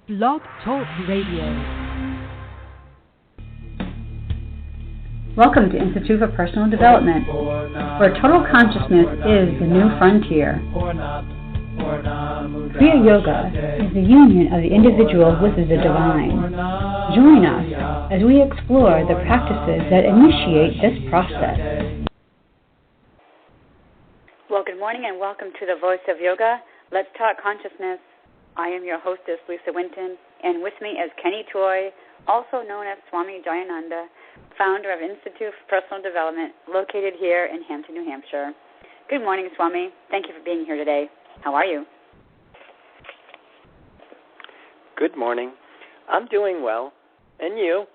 Blog Talk Radio. Welcome to Institute for Personal Development, where total consciousness is the new frontier. Kriya Yoga is the union of the individual with the divine. Join us as we explore the practices that initiate this process. Well, good morning and welcome to the Voice of Yoga. Let's talk consciousness. I am your hostess, Lisa Winton, and with me is Kenny Toy, also known as Swami Jayananda, founder of Institute for Personal Development, located here in Hampton, New Hampshire. Good morning, Swami. Thank you for being here today. How are you? Good morning. I'm doing well. And you?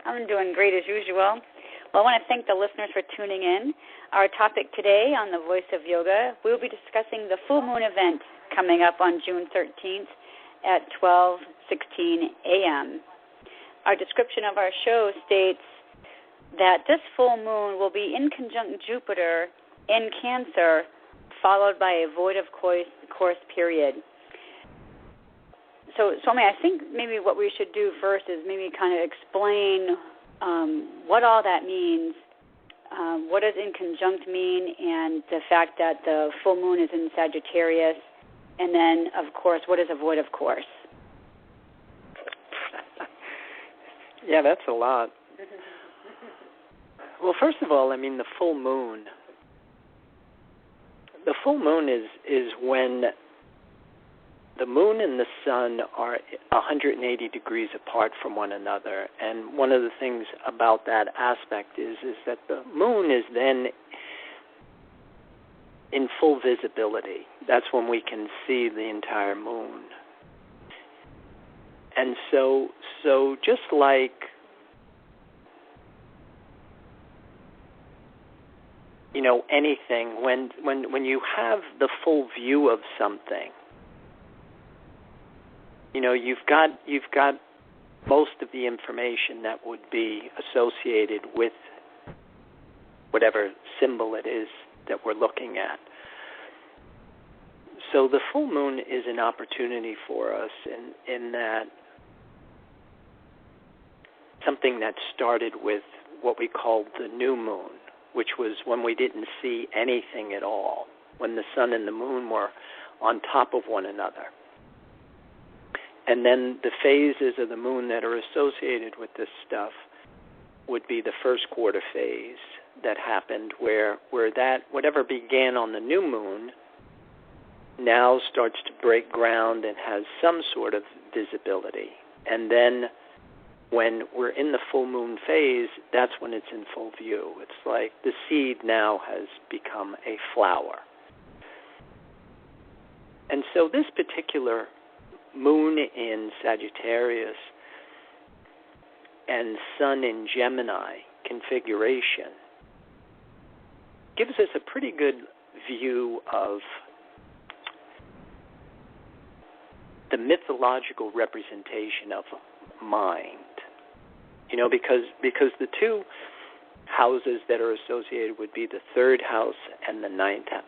I'm doing great as usual. Well, I want to thank the listeners for tuning in. Our topic today on the Voice of Yoga, we'll be discussing the full moon event coming up on June 13th at 12:16 a.m. Our description of our show states that this full moon will be inconjunct Jupiter in Cancer, followed by a void of course period. So, Swami, I think maybe what we should do first is maybe kind of explain what all that means. What does inconjunct mean, and the fact that the full moon is in Sagittarius, and then, of course, what is a void of course? Yeah, that's a lot. Well, first of all, I mean, the full moon. The full moon is when the moon and the sun are 180 degrees apart from one another. And one of the things about that aspect is that the moon is then in full visibility. That's when we can see the entire moon. And so just like anything, when you have the full view of something, you've got most of the information that would be associated with whatever symbol it is that we're looking at. So the full moon is an opportunity for us in that something that started with what we called the new moon, which was when we didn't see anything at all, when the sun and the moon were on top of one another. And then the phases of the moon that are associated with this stuff would be the first quarter phase that happened where that whatever began on the new moon now starts to break ground and has some sort of visibility. And then when we're in the full moon phase, that's when it's in full view. It's like the seed now has become a flower. And so this particular moon in Sagittarius and sun in Gemini configuration gives us a pretty good view of the mythological representation of mind. Because the two houses that are associated would be the third house and the ninth house.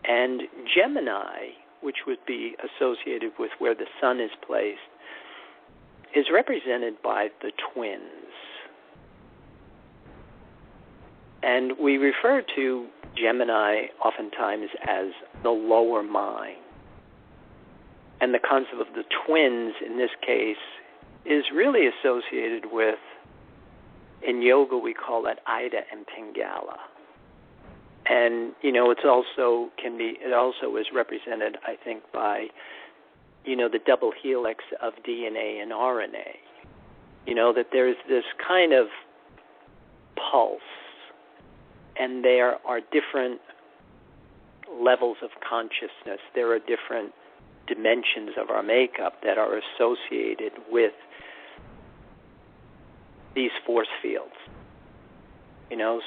And Gemini, which would be associated with where the sun is placed, is represented by the twins. And we refer to Gemini oftentimes as the lower mind. And the concept of the twins in this case is really associated with, in yoga we call that Ida and Pingala. And it also is represented, I think, by the double helix of DNA and RNA. That there's this kind of pulse, and there are different levels of consciousness. There are different dimensions of our makeup that are associated with these force fields.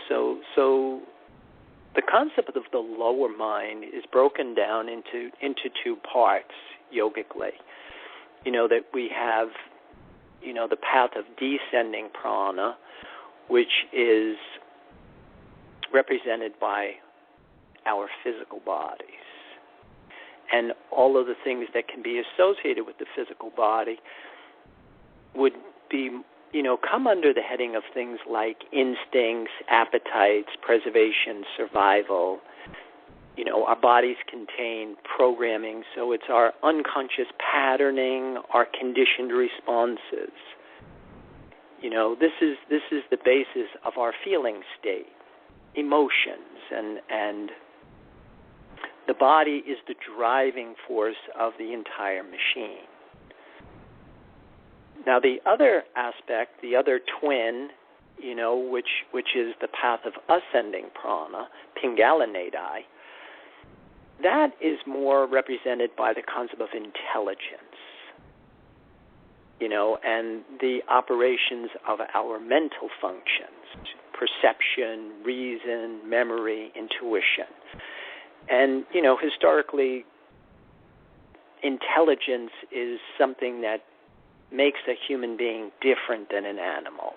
So the concept of the lower mind is broken down into two parts yogically. That we have, the path of descending prana, which is represented by our physical bodies. and all of the things that can be associated with the physical body would be, come under the heading of things like instincts, appetites, preservation, survival. Our bodies contain programming, so it's our unconscious patterning, our conditioned responses. This is the basis of our feeling state, emotions, and the body is the driving force of the entire machine. Now, the other aspect, the other twin, which is the path of ascending prana, Pingala Nadi, that is more represented by the concept of intelligence, and the operations of our mental functions, perception, reason, memory, intuition. And, historically, intelligence is something that makes a human being different than an animal.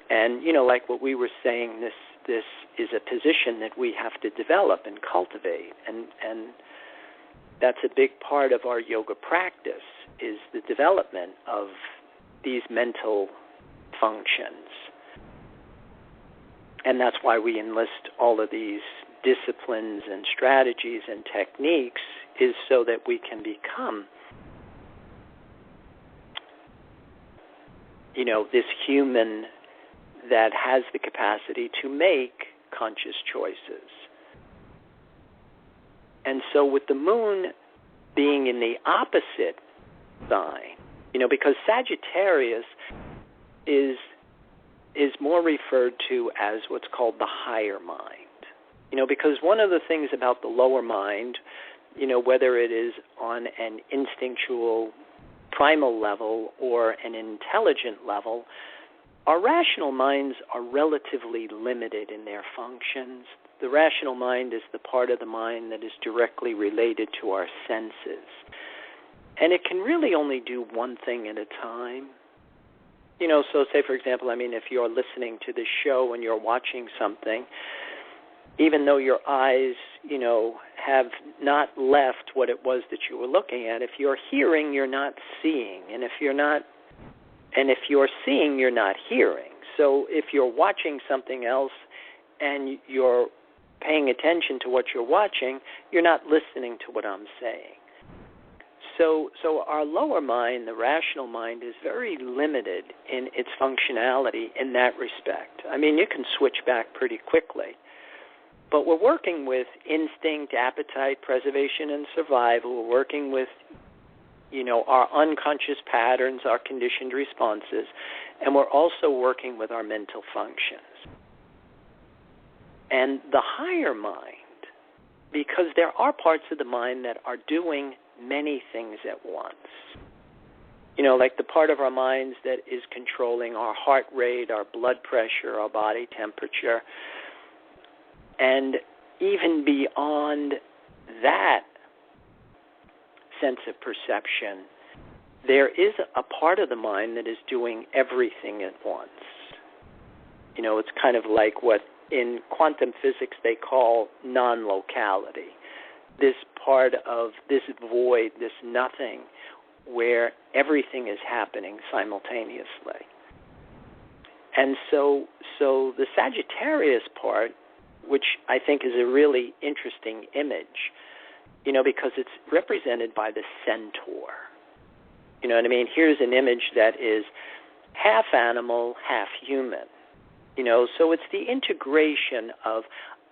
And, like what we were saying, this is a position that we have to develop and cultivate. And that's a big part of our yoga practice, is the development of these mental functions. And that's why we enlist all of these disciplines and strategies and techniques, is so that we can become, this human that has the capacity to make conscious choices. And so with the moon being in the opposite sign, because Sagittarius is more referred to as what's called the higher mind. Because one of the things about the lower mind, whether it is on an instinctual, primal level or an intelligent level, our rational minds are relatively limited in their functions. The rational mind is the part of the mind that is directly related to our senses. And it can really only do one thing at a time. So say, for example, if you're listening to this show and you're watching something, even though your eyes, have not left what it was that you were looking at, if you're hearing, you're not seeing. And if you're seeing, you're not hearing. So if you're watching something else and you're paying attention to what you're watching, you're not listening to what I'm saying. So our lower mind, the rational mind, is very limited in its functionality in that respect. You can switch back pretty quickly. But we're working with instinct, appetite, preservation, and survival. We're working with, our unconscious patterns, our conditioned responses, and we're also working with our mental functions. And the higher mind, because there are parts of the mind that are doing many things at once. Like the part of our minds that is controlling our heart rate, our blood pressure, our body temperature. And even beyond that sense of perception, there is a part of the mind that is doing everything at once. It's kind of like what in quantum physics they call non-locality. This part of this void, this nothing, where everything is happening simultaneously. And so the Sagittarius part, which I think is a really interesting image, because it's represented by the centaur. You know what I mean? Here's an image that is half animal, half human. So it's the integration of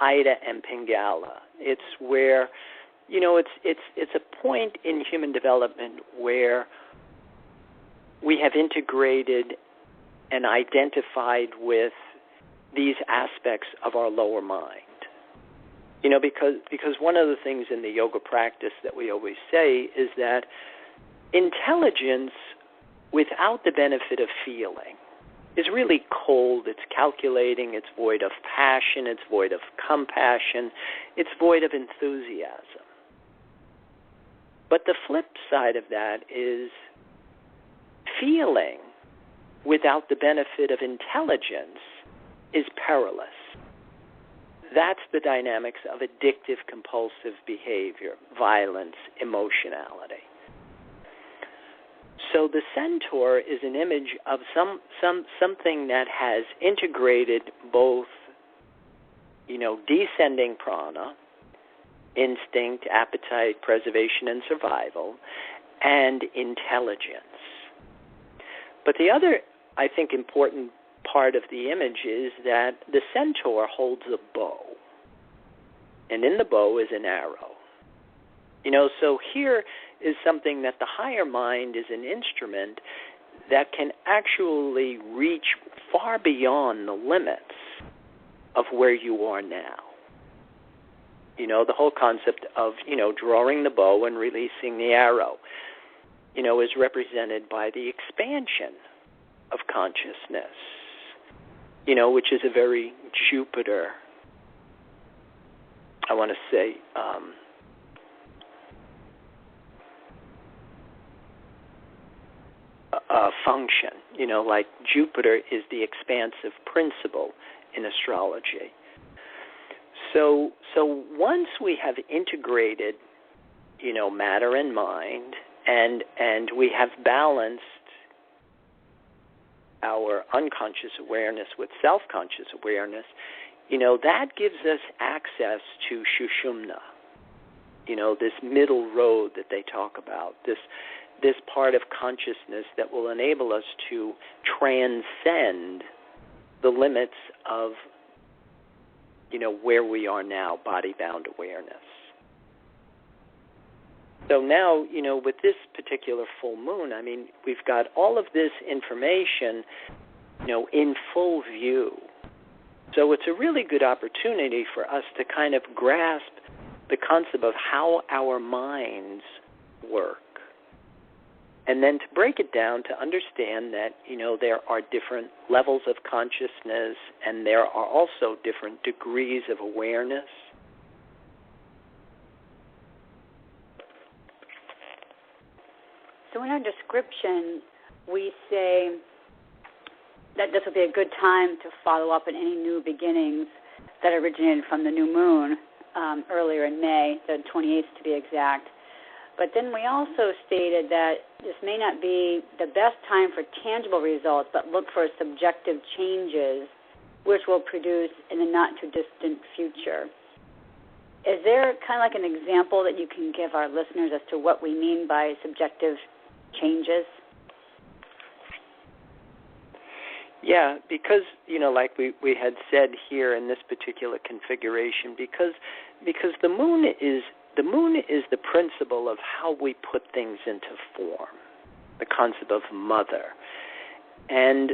Ida and Pingala. It's where, it's a point in human development where we have integrated and identified with these aspects of our lower mind. Because one of the things in the yoga practice that we always say is that intelligence without the benefit of feeling is really cold, it's calculating, it's void of passion, it's void of compassion, it's void of enthusiasm. But the flip side of that is feeling without the benefit of intelligence is perilous. that's the dynamics of addictive compulsive behavior, violence, emotionality. So the centaur is an image of something that has integrated both, descending prana, instinct, appetite, preservation, and survival, and intelligence. But the other, I think, important part of the image is that the centaur holds a bow, and in the bow is an arrow. So here is something that the higher mind is an instrument that can actually reach far beyond the limits of where you are now. The whole concept of, drawing the bow and releasing the arrow, is represented by the expansion of consciousness, which is a very Jupiter, I want to say, function. Like Jupiter is the expansive principle in astrology. So once we have integrated, matter and mind, and we have balanced our unconscious awareness with self-conscious awareness, that gives us access to Shushumna, this middle road that they talk about, this part of consciousness that will enable us to transcend the limits of, where we are now, body-bound awareness. So now, with this particular full moon, we've got all of this information, in full view. So it's a really good opportunity for us to kind of grasp the concept of how our minds work. And then to break it down to understand that, there are different levels of consciousness and there are also different degrees of awareness. So in our description, we say that this will be a good time to follow up on any new beginnings that originated from the new moon earlier in May, the 28th to be exact. But then we also stated that this may not be the best time for tangible results, but look for subjective changes which will produce in the not-too-distant future. Is there kind of like an example that you can give our listeners as to what we mean by subjective changes? Yeah, because, like we had said here in this particular configuration, because the moon is the principle of how we put things into form, the concept of mother. And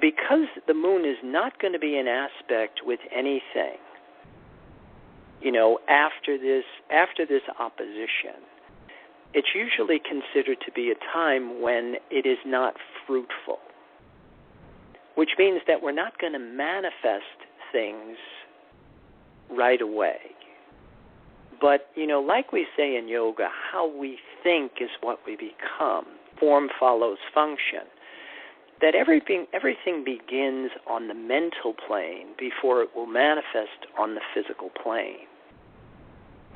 because the moon is not going to be an aspect with anything, after this opposition, it's usually considered to be a time when it is not fruitful, which means that we're not going to manifest things right away. But, like we say in yoga, how we think is what we become. Form follows function. That everything begins on the mental plane before it will manifest on the physical plane.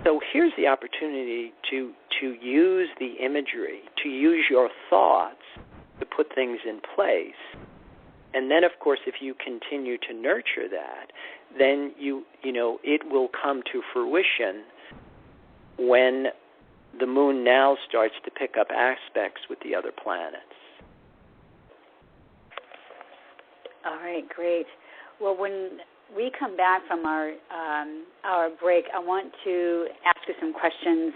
So here's the opportunity to use the imagery, to use your thoughts to put things in place. And then, of course, if you continue to nurture that, then it will come to fruition when the moon now starts to pick up aspects with the other planets. All right, great. Well, when we come back from our break, I want to ask you some questions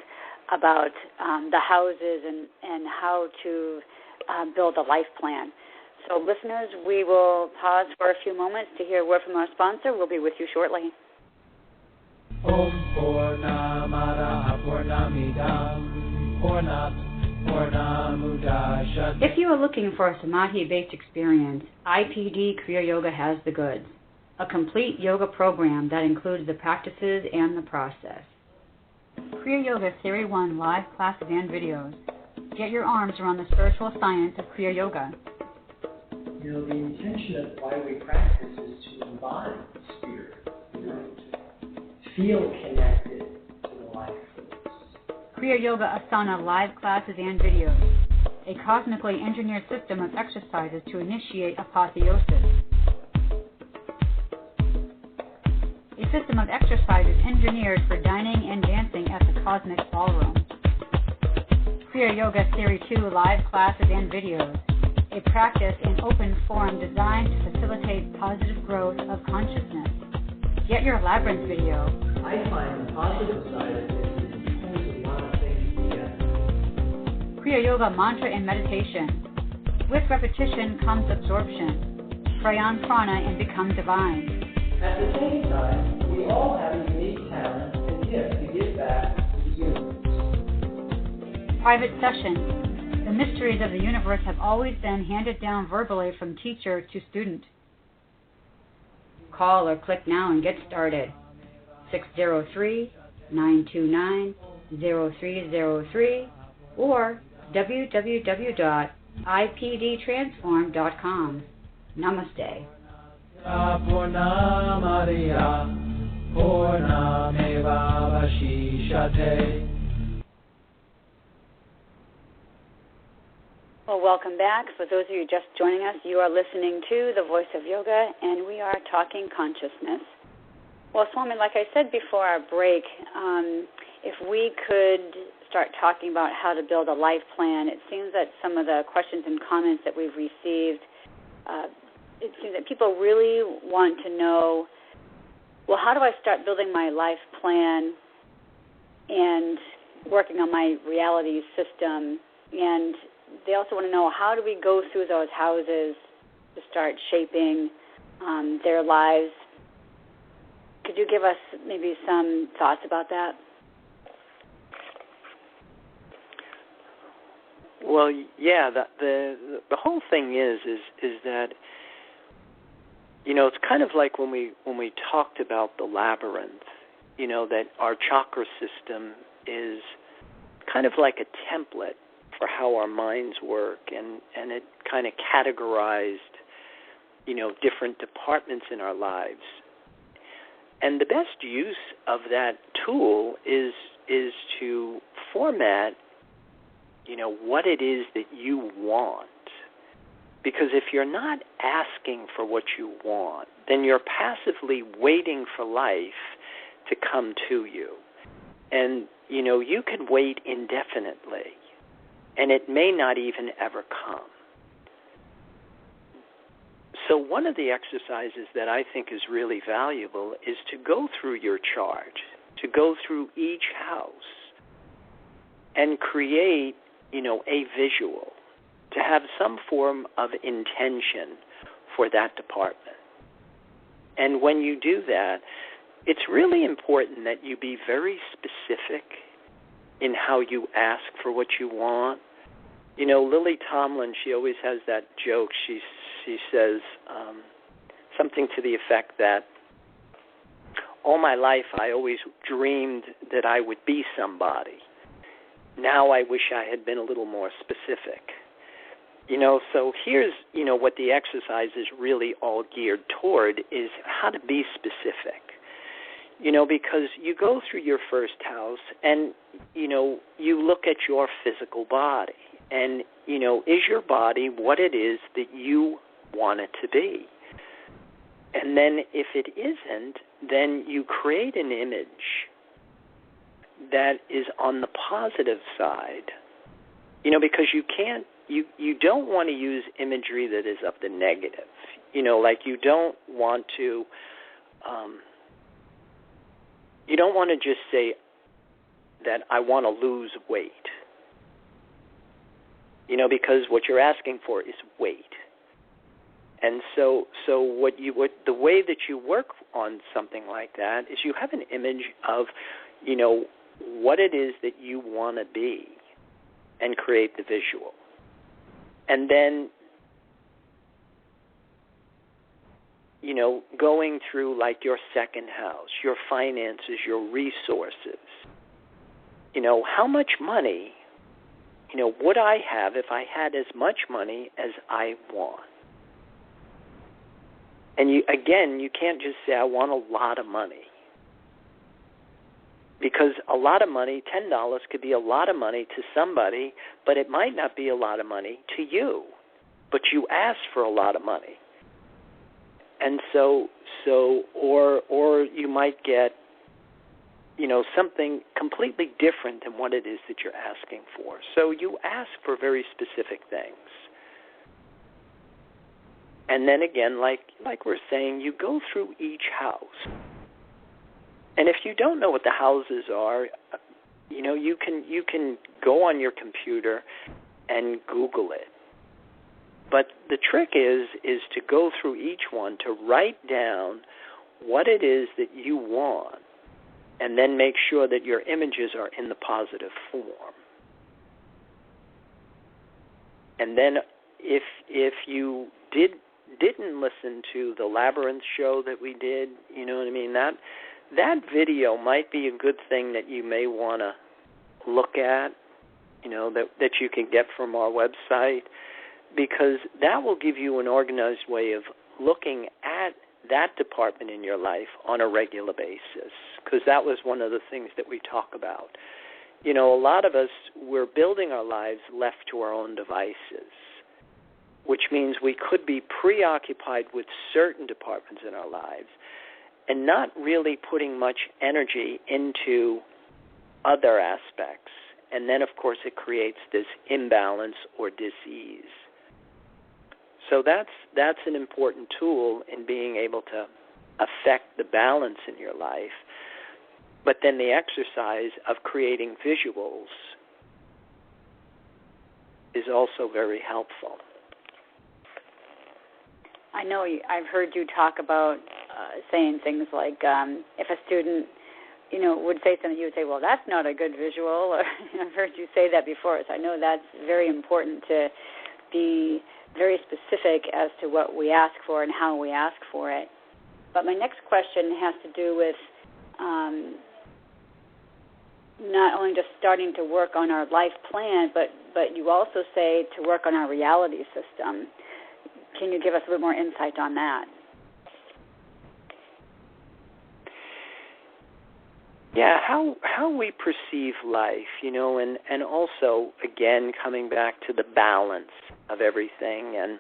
about the houses and how to build a life plan. So, listeners, we will pause for a few moments to hear a word from our sponsor. We'll be with you shortly. If you are looking for a Samadhi-based experience, IPD Kriya Yoga has the goods. A complete yoga program that includes the practices and the process. Kriya Yoga Theory 1 live classes and videos. Get your arms around the spiritual science of Kriya Yoga. The intention of why we practice is to embody the spirit, the inconjunct. Feel connected to the life force. Kriya Yoga Asana live classes and videos. A cosmically engineered system of exercises to initiate apotheosis. A system of exercises engineered for dining and dancing at the Cosmic Ballroom. Kriya Yoga Series 2 live classes and videos. A practice in open forum designed to facilitate positive growth of consciousness. Get your Labyrinth video. I find the positive side of this is pulls a lot of things together. Kriya Yoga Mantra and Meditation. With repetition comes absorption. Pray on prana and become divine. At the same time, we all have a unique talent and gift to give back to the universe. Private sessions. The mysteries of the universe have always been handed down verbally from teacher to student. Call or click now and get started. 603-929-0303 or www.ipdtransform.com. Namaste. Purna Maria Purna Meva Vashishate. Well, welcome back. For those of you just joining us, you are listening to The Voice of Yoga, and we are talking consciousness. Well, Swami, like I said before our break, if we could start talking about how to build a life plan, it seems that some of the questions and comments that we've received, it seems that people really want to know, well, how do I start building my life plan and working on my reality system? And they also want to know, how do we go through those houses to start shaping their lives? Could you give us maybe some thoughts about that? Well, yeah, the whole thing is that, you know, it's kind of like when we talked about the labyrinth, you know, that our chakra system is kind of like a template for how our minds work, and it kind of categorized, you know, different departments in our lives. And the best use of that tool is to format, you know, what it is that you want. Because if you're not asking for what you want, then you're passively waiting for life to come to you. And, you know, you can wait indefinitely, and it may not even ever come. So one of the exercises that I think is really valuable is to go through your chart, to go through each house and create, you know, a visual, to have some form of intention for that department. And when you do that, it's really important that you be very specific in how you ask for what you want. You know, Lily Tomlin, she always has that joke. She says something to the effect that all my life I always dreamed that I would be somebody. Now I wish I had been a little more specific. You know, so here's, you know, what the exercise is really all geared toward is how to be specific. You know, because you go through your first house and, you know, you look at your physical body and, you know, is your body what it is that you want it to be? And then if it isn't, then you create an image that is on the positive side, you know, because you can't, you don't want to use imagery that is of the negative. You know, like you don't want to just say that I want to lose weight. You know, because what you're asking for is weight. And so the way that you work on something like that is you have an image of, you know, what it is that you want to be and create the visual. And then, you know, going through like your second house, your finances, your resources, you know, how much money, you know, would I have if I had as much money as I want? And you can't just say, I want a lot of money. Because a lot of money, $10 could be a lot of money to somebody, but it might not be a lot of money to you. But you asked for a lot of money. And or you might get, something completely different than what it is that you're asking for. So you ask for very specific things. And then again, like we're saying, you go through each house. And if you don't know what the houses are, you can go on your computer and Google it. But the trick is to go through each one, to write down what it is that you want, and then make sure that your images are in the positive form. And then if you didn't listen to the Labyrinth show that we did, you know what I mean, that video might be a good thing that you may want to look at, that you can get from our website, because that will give you an organized way of looking at that department in your life on a regular basis, because that was one of the things that we talk about. A lot of us, we're building our lives left to our own devices, which means we could be preoccupied with certain departments in our lives and not really putting much energy into other aspects. And then, of course, it creates this imbalance or dis-ease. So that's an important tool in being able to affect the balance in your life. But then the exercise of creating visuals is also very helpful. I know I've heard you talk about saying things like if a student, would say something, you would say, well, that's not a good visual. Or, I've heard you say that before, so I know that's very important to be very specific as to what we ask for and how we ask for it. But my next question has to do with not only just starting to work on our life plan, but you also say to work on our reality system. Can you give us a little more insight on that? Yeah, how we perceive life, and also, again, coming back to the balance of everything and,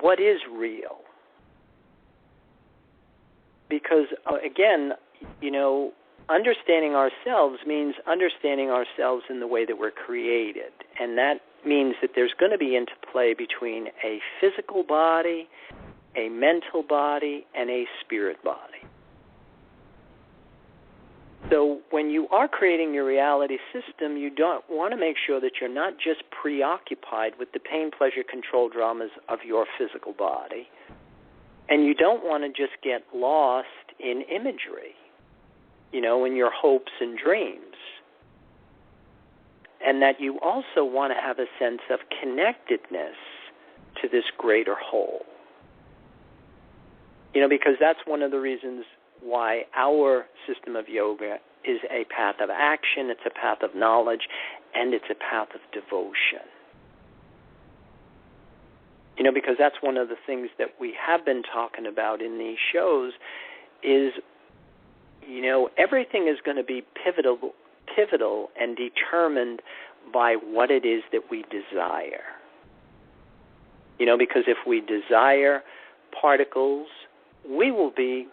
what is real. Because, again, understanding ourselves means understanding ourselves in the way that we're created. And that means that there's going to be interplay between a physical body, a mental body, and a spirit body. So when you are creating your reality system, you don't want to make sure that you're not just preoccupied with the pain, pleasure, control dramas of your physical body. And you don't want to just get lost in imagery, in your hopes and dreams. And that you also want to have a sense of connectedness to this greater whole. Because that's one of the reasons why our system of yoga is a path of action, it's a path of knowledge, and it's a path of devotion. Because that's one of the things that we have been talking about in these shows is, everything is going to be pivotal and determined by what it is that we desire. Because if we desire particles, we will be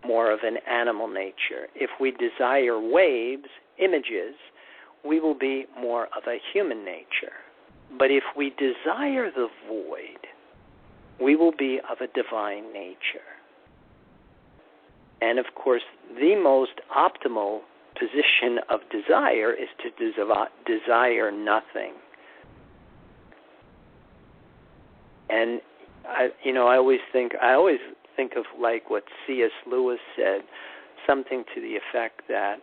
more of an animal nature. If we desire waves, images, we will be more of a human nature. But if we desire the void, we will be of a divine nature. And of course, the most optimal position of desire is to desire nothing. And I always think of like what C.S. Lewis said, something to the effect that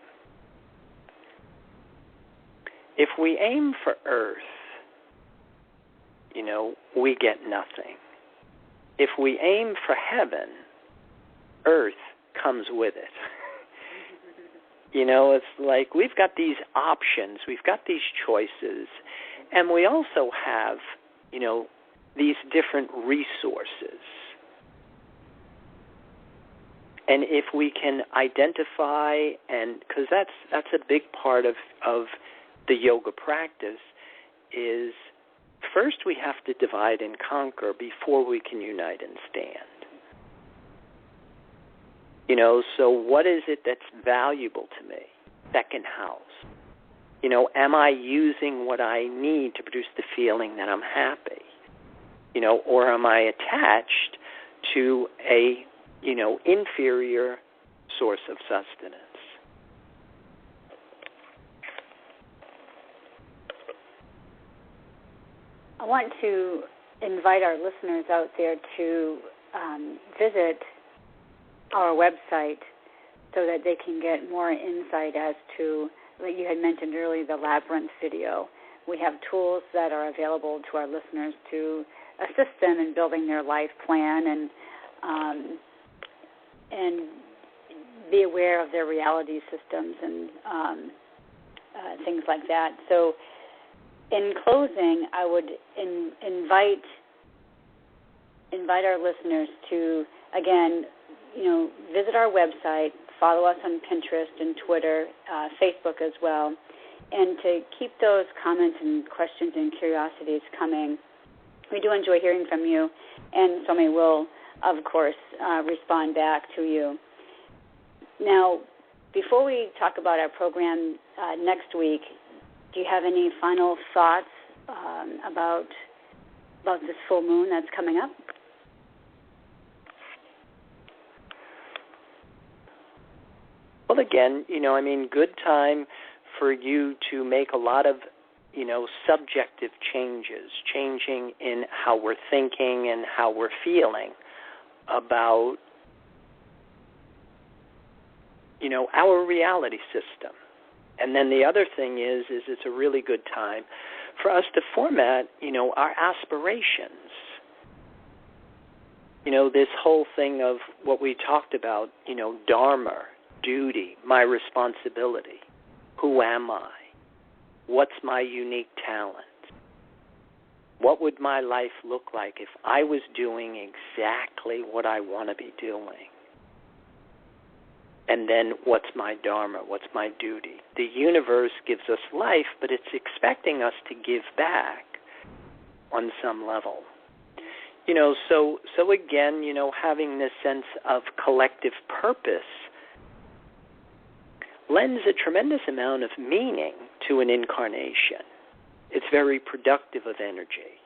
if we aim for earth, we get nothing. If we aim for heaven, earth comes with it. It's like we've got these options, we've got these choices, and we also have, these different resources. And if we can identify, and because that's a big part of the yoga practice, is first we have to divide and conquer before we can unite and stand. You know, so what is it that's valuable to me? Second house. You know, am I using what I need to produce the feeling that I'm happy? You know, or am I attached to a, you know, inferior source of sustenance? I want to invite our listeners out there to visit our website so that they can get more insight as to, like you had mentioned earlier, the Labyrinth video. We have tools that are available to our listeners to assist them in building their life plan and be aware of their reality systems and things like that. So in closing, I would invite our listeners to, again, you know, visit our website, follow us on Pinterest and Twitter, Facebook as well, and to keep those comments and questions and curiosities coming. We do enjoy hearing from you, and Swami will, of course, respond back to you. Now, before we talk about our program next week, do you have any final thoughts about this full moon that's coming up? Well, again, you know, I mean, good time for you to make a lot of, you know, subjective changes, changing in how we're thinking and how we're feeling about, you know, our reality system. And then the other thing is it's a really good time for us to format, you know, our aspirations. You know, this whole thing of what we talked about, you know, dharma, duty, my responsibility. Who am I? What's my unique talent? What would my life look like if I was doing exactly what I want to be doing? And then what's my dharma? What's my duty? The universe gives us life, but it's expecting us to give back on some level. You know, so again, you know, having this sense of collective purpose lends a tremendous amount of meaning to an incarnation. It's very productive of energy,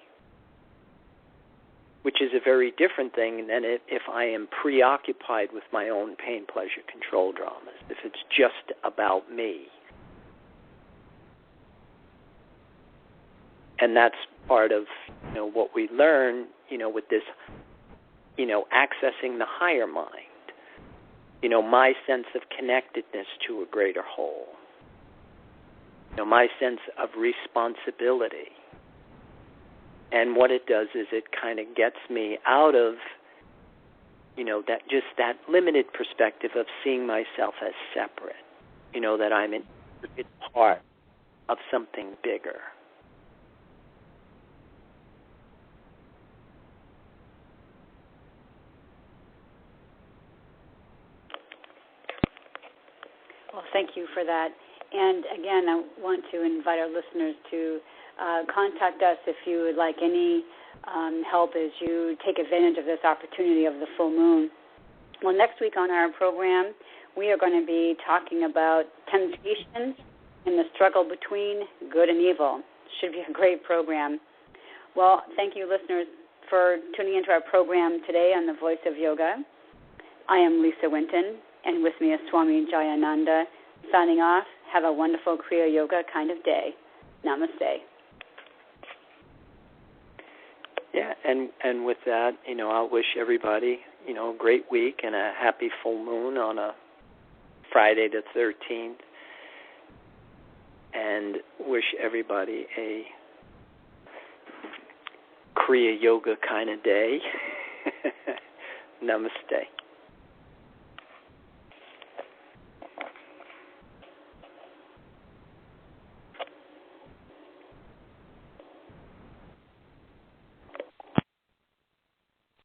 which is a very different thing than if I am preoccupied with my own pain, pleasure, control dramas, if it's just about me. And that's part of, you know, what we learn, you know, with this, you know, accessing the higher mind. You know, my sense of connectedness to a greater whole. You know, my sense of responsibility. And what it does is it kind of gets me out of, you know, that limited perspective of seeing myself as separate. You know, that I'm it's part of something bigger. Well, thank you for that. And again, I want to invite our listeners to contact us if you would like any help as you take advantage of this opportunity of the full moon. Well, next week on our program, we are going to be talking about temptations and the struggle between good and evil. Should be a great program. Well, thank you, listeners, for tuning into our program today on The Voice of Yoga. I am Lisa Winton, and with me is Swami Jayananda, signing off. Have a wonderful Kriya Yoga kind of day. Namaste. Yeah, and with that, you know, I'll wish everybody, you know, a great week and a happy full moon on a Friday the 13th, and wish everybody a Kriya Yoga kind of day. Namaste.